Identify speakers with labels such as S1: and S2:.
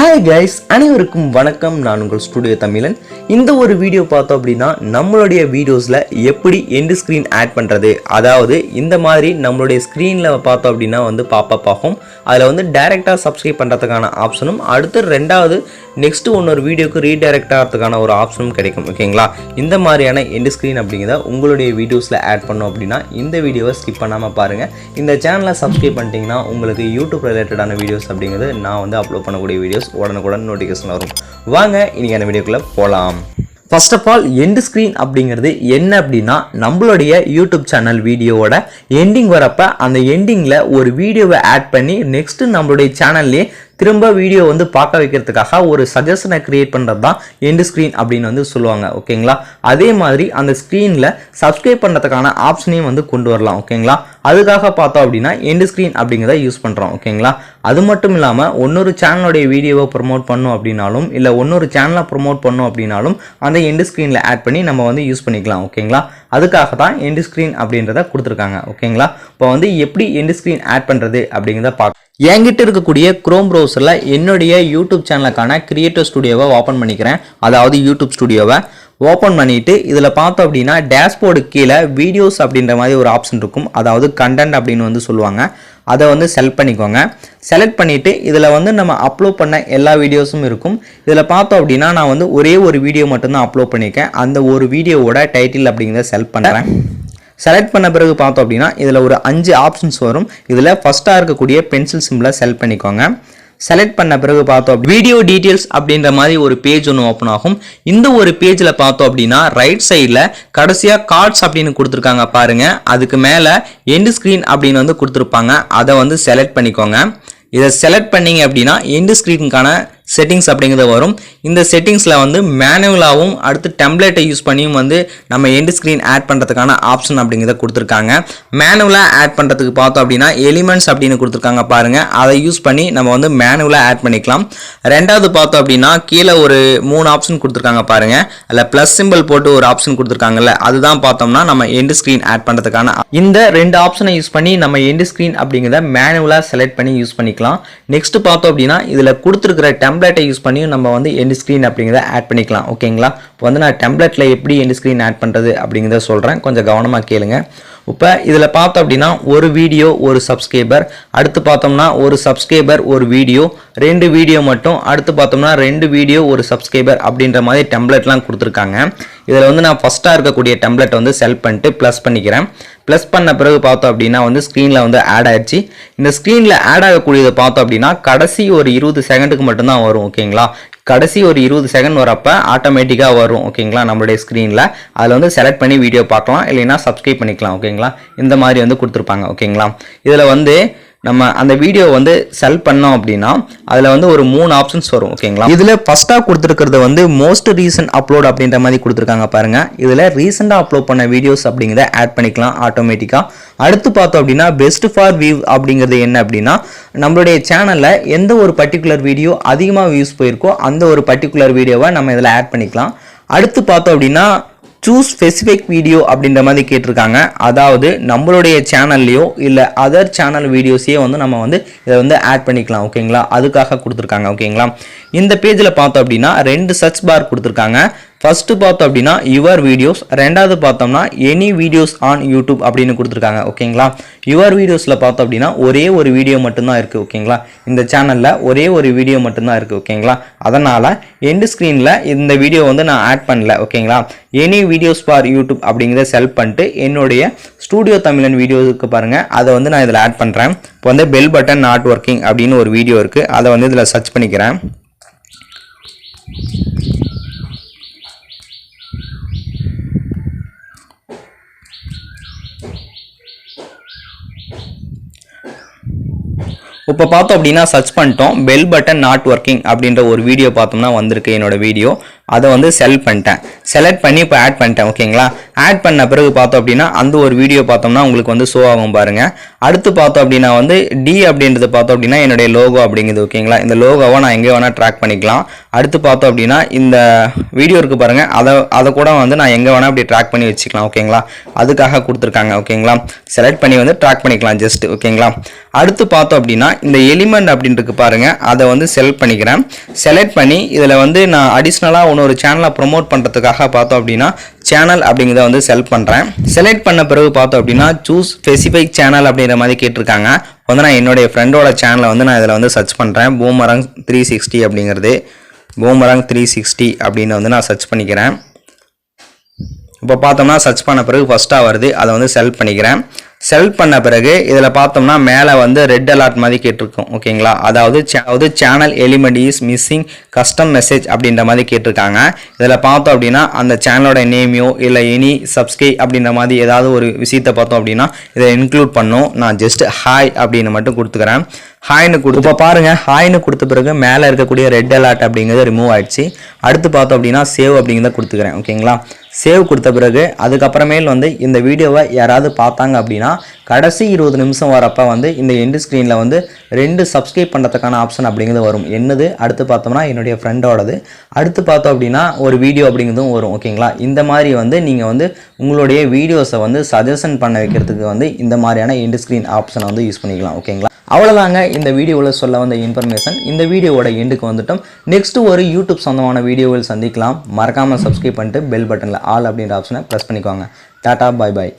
S1: Hi guys, அனைவருக்கும் வணக்கம். நான் உங்கள் ஸ்டுடியோ தமிழன். இந்த ஒரு வீடியோ பார்த்தோம் அப்படின்னா நம்மளுடைய வீடியோஸ்ல எப்படி எண்ட் ஸ்கிரீன் ஆட் பண்றது, அதாவது இந்த மாதிரி நம்மளுடைய ஸ்கிரீன்ல பார்த்தோம் அப்படின்னா பாப்பப் ஆகும். அதில் டைரக்டா சப்ஸ்கிரைப் பண்றதுக்கான ஆப்ஷனும், அடுத்து ரெண்டாவது நெக்ஸ்ட் இன்னொரு வீடியோக்கு ரீடைரக்ட் ஆகிறதுக்கான ஒரு ஆப்ஷனும் கிடைக்கும். ஓகேங்களா? இந்த மாதிரியான எண்ட் ஸ்கிரீன் அப்படிங்கிறத உங்களுடைய வீடியோஸ்ல ஆட் பண்ணோம் அப்படின்னா இந்த வீடியோவை ஸ்கிப் பண்ணாம பாருங்க. இந்த சேனலை சப்ஸ்கிரைப் பண்ணிட்டீங்கன்னா உங்களுக்கு யூடியூப் ரிலேட்டடான வீடியோஸ் அப்படிங்கிறது நான் அப்லோட் பண்ணக்கூடிய வீடியோஸ் உடனுக்குடன் நோட்டிஃபிகேஷன் வரும். வாங்க இன்னைக்கான வீடியோக்குள்ள போலாம். First of all end screen அப்படிங்கிறது என்ன அப்படின்னா, நம்மளுடைய யூடியூப் சேனல் வீடியோவோட எண்டிங் வரப்ப அந்த எண்டிங்கில் ஒரு வீடியோவை ஆட் பண்ணி நெக்ஸ்ட் நம்மளுடைய சேனல்லே திரும்ப வீடியோ பார்க்க வைக்கிறதுக்காக ஒரு சஜஷனை கிரியேட் பண்ணுறது தான் எண்ட் ஸ்க்ரீன் அப்படின்னு சொல்லுவாங்க. ஓகேங்களா? அதே மாதிரி அந்த ஸ்க்ரீனில் சப்ஸ்கிரைப் பண்ணுறதுக்கான ஆப்ஷனையும் கொண்டு வரலாம். ஓகேங்களா? அதுக்காக பார்த்தோம் அப்படின்னா எண்ட் ஸ்க்ரீன் அப்படிங்கிறத யூஸ் பண்ணுறோம். ஓகேங்களா? அது மட்டும் இல்லாமல் இன்னொரு சேனலுடைய வீடியோவை ப்ரொமோட் பண்ணோம் அப்படின்னாலும், இல்லை இன்னொரு சேனலை ப்ரொமோட் பண்ணோம் அப்படின்னாலும் அந்த எண்ட் ஸ்க்ரீனில் ஆட் பண்ணி நம்ம யூஸ் பண்ணிக்கலாம். ஓகேங்களா? அதுக்காக தான் எண்ட் ஸ்க்ரீன் அப்படின்றத கொடுத்துருக்காங்க. ஓகேங்களா? இப்போ எப்படி எண்ட் ஸ்க்ரீன் ஆட் பண்ணுறது அப்படிங்கிறத பார்க்க என்கிட்ட இருக்கக்கூடிய குரோம் ப்ரௌசரில் என்னுடைய யூடியூப் சேனலுக்கான கிரியேட்டர் ஸ்டுடியோவை ஓப்பன் பண்ணிக்கிறேன். அதாவது யூடியூப் ஸ்டுடியோவை ஓப்பன் பண்ணிவிட்டு இதில் பார்த்தோம் அப்படின்னா டேஷ்போர்டு கீழே வீடியோஸ் அப்படின்ற மாதிரி ஒரு ஆப்ஷன் இருக்கும். அதாவது கண்டென்ட் அப்படின்னு சொல்லுவாங்க. அதை செலக்ட் பண்ணிக்கோங்க. செலக்ட் பண்ணிவிட்டு இதில் நம்ம அப்லோட் பண்ண எல்லா வீடியோஸும் இருக்கும். இதில் பார்த்தோம் அப்படின்னா நான் ஒரே ஒரு வீடியோ மட்டும்தான் அப்லோட் பண்ணியிருக்கேன். அந்த ஒரு வீடியோவோட டைட்டில் அப்படிங்கிறத செலக்ட் பண்ணுறேன். செலக்ட் பண்ண பிறகு பார்த்தோம் அப்படின்னா இதில் ஒரு 5 ஆப்ஷன்ஸ் வரும். இதில் ஃபஸ்ட்டாக இருக்கக்கூடிய பென்சில் சிம்பிளை செலக்ட் பண்ணிக்கோங்க. செலக்ட் பண்ண பிறகு பார்த்தோம் வீடியோ டீட்டெயில்ஸ் அப்படின்ற மாதிரி ஒரு பேஜ் ஒன்று ஓப்பன் ஆகும். இந்த ஒரு பேஜில் பார்த்தோம் அப்படின்னா ரைட் சைடில் கடைசியாக கார்ட்ஸ் அப்படின்னு கொடுத்துருக்காங்க பாருங்க. அதுக்கு மேலே எண்ட் ஸ்க்ரீன் அப்படின்னு கொடுத்துருப்பாங்க. அதை செலக்ட் பண்ணிக்கோங்க. இதை செலக்ட் பண்ணீங்க அப்படின்னா எண்ட் ஸ்க்ரீனுக்கான செட்டிங்ஸ் அப்படிங்கிறது வரும். இந்த செட்டிங்ஸில் மேனுவலாகவும் அடுத்து டெம்ப்ளேட்டை யூஸ் பண்ணியும் நம்ம எண்ட் ஸ்க்ரீன் ஆட் பண்ணுறதுக்கான ஆப்ஷன் அப்படிங்கிறத கொடுத்துருக்காங்க. மேனுவலாக ஆட் பண்ணுறதுக்கு பார்த்தோம் அப்படின்னா எலிமெண்ட்ஸ் அப்படின்னு கொடுத்துருக்காங்க பாருங்கள். அதை யூஸ் பண்ணி நம்ம மேனுவலாக ஆட் பண்ணிக்கலாம். ரெண்டாவது பார்த்தோம் அப்படின்னா கீழே ஒரு 3 ஆப்ஷன் கொடுத்துருக்காங்க பாருங்கள். அதில் ப்ளஸ் சிம்பிள் போட்டு ஒரு ஆப்ஷன் கொடுத்துருக்காங்கல்ல, அதுதான் பார்த்தோம்னா நம்ம எண்ட் ஸ்க்ரீன் ஆட் பண்ணுறதுக்கான. இந்த 2 ஆப்ஷனை யூஸ் பண்ணி நம்ம எண்ட் ஸ்க்ரீன் அப்படிங்கிறத மேனுவலாக செலக்ட் பண்ணி யூஸ் பண்ணிக்கலாம். நெக்ஸ்ட் பார்த்தோம் அப்படின்னா இதில் கொடுத்துருக்கிற டெம்ப்ளேட்டை யூஸ் பண்ணி நம்ம எண்ட் ஸ்க்ரீன் அப்படிங்கிறத ஆட் பண்ணிக்கலாம். ஓகேங்களா? இப்போ நான் டெம்ப்ளேட்டில் எப்படி எண்ட் ஸ்க்ரீன் ஆட் பண்ணுறது அப்படிங்கிறத சொல்கிறேன், கொஞ்சம் கவனமாக கேளுங்க. இப்போ இதில் பார்த்தோம் அப்படின்னா ஒரு வீடியோ ஒரு சப்ஸ்கிரைபர், அடுத்து பார்த்தோம்னா ஒரு சப்ஸ்கிரைபர் ஒரு வீடியோ, 2 வீடியோ மட்டும், அடுத்து பார்த்தோம்னா 2 வீடியோ ஒரு சப்ஸ்கிரைபர் அப்படின்ற மாதிரி டெம்ப்ளேட்லாம் கொடுத்துருக்காங்க. இதில் நான் ஃபஸ்ட்டாக இருக்கக்கூடிய டெம்ப்ளேட் செலக்ட் பண்ணிட்டு ப்ளஸ் பண்ணிக்கிறேன். ப்ளஸ் பண்ண பிறகு பார்த்தோம் அப்படின்னா ஸ்க்ரீனில் ஆட் ஆயிடுச்சு. இந்த ஸ்க்ரீனில் ஆட் ஆகக்கூடியதை பார்த்தோம் அப்படின்னா கடைசி ஒரு 20 செகண்டுக்கு மட்டும்தான் வரும். ஓகேங்களா? கடைசி ஒரு 20 செகண்ட் வரப்ப ஆட்டோமேட்டிக்காக வரும். ஓகேங்களா? நம்மளுடைய ஸ்க்ரீனில் அதில் செலக்ட் பண்ணி வீடியோ பார்க்கலாம், இல்லைன்னா சப்ஸ்கிரைப் பண்ணிக்கலாம். ஓகேங்களா? இந்த மாதிரி கொடுத்துருப்பாங்க. ஓகேங்களா? இதில் நம்ம அந்த வீடியோ செலக்ட் பண்ணோம் அப்படின்னா அதில் ஒரு 3 ஆப்ஷன்ஸ் வரும். ஓகேங்களா? இதில் ஃபஸ்ட்டாக கொடுத்துருக்கிறது மோஸ்ட் ரீசன்ட் அப்லோட் அப்படின்ற மாதிரி கொடுத்துருக்காங்க பாருங்க. இதில் ரீசெண்டாக அப்லோட் பண்ண வீடியோஸ் அப்படிங்கிறத ஆட் பண்ணிக்கலாம் ஆட்டோமேட்டிக்காக. அடுத்து பார்த்தோம் அப்படின்னா பெஸ்ட் ஃபார் வியூ அப்படிங்கிறது என்ன அப்படின்னா, நம்மளுடைய சேனலில் எந்த ஒரு பர்டிகுலர் வீடியோ அதிகமாக வியூஸ் போயிருக்கோ அந்த ஒரு பர்டிகுலர் வீடியோவை நம்ம இதில் ஆட் பண்ணிக்கலாம். அடுத்து பார்த்தோம் அப்படின்னா சூஸ் ஸ்பெசிஃபிக் வீடியோ அப்படின்ற மாதிரி கேட்டிருக்காங்க. அதாவது நம்மளுடைய சேனல்லையோ இல்லை அதர் சேனல் வீடியோஸையே நம்ம இதை ஆட் பண்ணிக்கலாம். ஓகேங்களா? அதுக்காக கொடுத்துருக்காங்க. ஓகேங்களா? இந்த பேஜில் பார்த்தோம் அப்படின்னா 2 சர்ச் பார் கொடுத்துருக்காங்க. ஃபர்ஸ்ட் பார்த்தோம் அப்படின்னா யுவர் வீடியோஸ், ரெண்டாவது பார்த்தோம்னா எனி வீடியோஸ் ஆன் யூடியூப் அப்படின்னு கொடுத்துருக்காங்க. ஓகேங்களா? யுவர் வீடியோஸில் பார்த்தோம் அப்படின்னா ஒரே ஒரு வீடியோ மட்டும்தான் இருக்குது. ஓகேங்களா? இந்த சேனலில் ஒரே ஒரு வீடியோ மட்டும்தான் இருக்குது. ஓகேங்களா? அதனால் எண்ட் ஸ்க்ரீனில் இந்த வீடியோ நான் ஆட் பண்ணல. ஓகேங்களா? எனி வீடியோஸ் ஃபார் யூடியூப் அப்படிங்கிறத செலக்ட் பண்ணிட்டு என்னுடைய ஸ்டூடியோ தமிழன் வீடியோவுக்கு பாருங்கள், அதை நான் இதில் ஆட் பண்ணுறேன். இப்போ பெல் பட்டன் நாட் ஒர்க்கிங் அப்படின்னு ஒரு வீடியோ இருக்குது. அதை இதில் சர்ச் பண்ணிக்கிறேன். இப்போ பார்த்தோம் அப்படின்னா சர்ச் பண்ணிட்டோம். பெல் பட்டன் நாட் ஒர்க்கிங் அப்படின்ற ஒரு வீடியோ பார்த்தோம்னா வந்திருக்கு என்னோட வீடியோ. அதை வந்து செலக்ட் பண்ணி இப்போ ஆட் பண்ணிட்டேன் ஓகேங்களா. ஆட் பண்ண பிறகு பார்த்தோம் அப்படின்னா அந்த ஒரு வீடியோ பார்த்தோம்னா உங்களுக்கு வந்து ஷோ ஆகும் பாருங்க. அடுத்து பார்த்தோம் அப்படின்னா வந்து டி அப்படின்றது பார்த்தோம் அப்படின்னா என்னுடைய லோகோ அப்படிங்குது ஓகேங்களா. இந்த லோகோவை நான் எங்கே வேணால் ட்ராக் பண்ணிக்கலாம். அடுத்து பார்த்தோம் அப்படின்னா இந்த வீடியோ இருக்கு பாருங்க, அதை கூட வந்து நான் எங்கே வேணால் அப்படி ட்ராக் பண்ணி வச்சுக்கலாம் ஓகேங்களா. அதுக்காக கொடுத்துருக்காங்க ஓகேங்களா. செலக்ட் பண்ணி வந்து ட்ராக் பண்ணிக்கலாம் ஜஸ்ட் ஓகேங்களா. அடுத்து பார்த்தோம் அப்படின்னா இந்த எலிமெண்ட் அப்படின்ட்டு பாருங்க, அதை வந்து செலக்ட் பண்ணிக்கிறேன். செலக்ட் பண்ணி இதில் வந்து நான் அடிஷ்னலாக இன்னொரு சேனலை ப்ரொமோட் பண்ணுறதுக்காக பார்த்தோம் அப்படின்னா சேனல் அப்படிங்கிறத வந்து செலக்ட் பண்ணுறேன். செலக்ட் பண்ண பிறகு பார்த்தோம் அப்படின்னா சூஸ் ஸ்பெசிஃபிக் சேனல் அப்படிங்கிற மாதிரி கேட்டிருக்காங்க. வந்து நான் என்னுடைய ஃப்ரெண்டோட சேனலை வந்து நான் இதில் வந்து சர்ச் பண்ணுறேன். பூமரங் 360 அப்படிங்கிறது பூமரங் 360 அப்படின்னு வந்து நான் சர்ச் பண்ணிக்கிறேன். இப்போ பார்த்தோம்னா சர்ச் பண்ண பிறகு ஃபஸ்ட்டாக வருது, அதை வந்து செலக்ட் பண்ணிக்கிறேன். செலக்ட் பண்ண பிறகு இதில் பார்த்தோம்னா மேலே வந்து ரெட் அலர்ட் மாதிரி கேட்டிருக்கோம் ஓகேங்களா. அதாவது channel element is missing custom message அப்படின்ற மாதிரி கேட்டிருக்காங்க. இதில் பார்த்தோம் அப்படின்னா அந்த சேனலோட நேமையோ இல்லை எனி சப்ஸ்கிரைப் அப்படின்ற மாதிரி ஏதாவது ஒரு விஷயத்தை பார்த்தோம் அப்படின்னா இதை இன்க்ளூட் பண்ணோம். நான் ஜஸ்ட் ஹாய் அப்படின்னு மட்டும் கொடுத்துக்கிறேன். ஹாய்னு கொடுத்து இப்போ பாருங்கள், ஹாய்னு கொடுத்த பிறகு மேலே இருக்கக்கூடிய ரெட் அலர்ட் அப்படிங்கிறது ரிமூவ் ஆயிடுச்சு. அடுத்து பார்த்தோம் அப்படின்னா சேவ் அப்படிங்கிறத கொடுத்துக்கிறேன் ஓகேங்களா. சேவ் கொடுத்த பிறகு அதுக்கப்புறமேல் வந்து இந்த வீடியோவை யாராவது பார்த்தாங்க அப்படின்னா கடைசி 20 நிமிஷம் வரப்போ வந்து இந்த எண்டு ஸ்க்ரீனில் வந்து 2 சப்ஸ்கிரைப் பண்ணுறதுக்கான ஆப்ஷன் அப்படிங்கிறது வரும். என்னது அடுத்து பார்த்தோம்னா என்னுடைய ஃப்ரெண்டோடது. அடுத்து பார்த்தோம் அப்படின்னா ஒரு வீடியோ அப்படிங்கிறதும் வரும் ஓகேங்களா. இந்த மாதிரி வந்து நீங்கள் வந்து உங்களுடைய வீடியோஸை வந்து சஜஷன் பண்ண வைக்கிறதுக்கு வந்து இந்த மாதிரியான எண்டு ஸ்க்ரீன் ஆப்ஷனை வந்து யூஸ் பண்ணிக்கலாம் ஓகேங்களா. அவ்வளோதாங்க இந்த வீடியோவில் சொல்ல வந்த இன்ஃபர்மேஷன். இந்த வீடியோவோட எண்டுக்கு வந்துட்டோம். நெக்ஸ்ட் ஒரு யூடியூப் சொந்தமான வீடியோவில் சந்திக்கலாம். மறக்காமல் சப்ஸ்கிரைப் பண்ணிட்டு பெல் பட்டனில் ஆல் அப்படின்ற ஆப்ஷனை ப்ரெஸ் பண்ணிக்கோங்க. டாடா பாய் பாய்.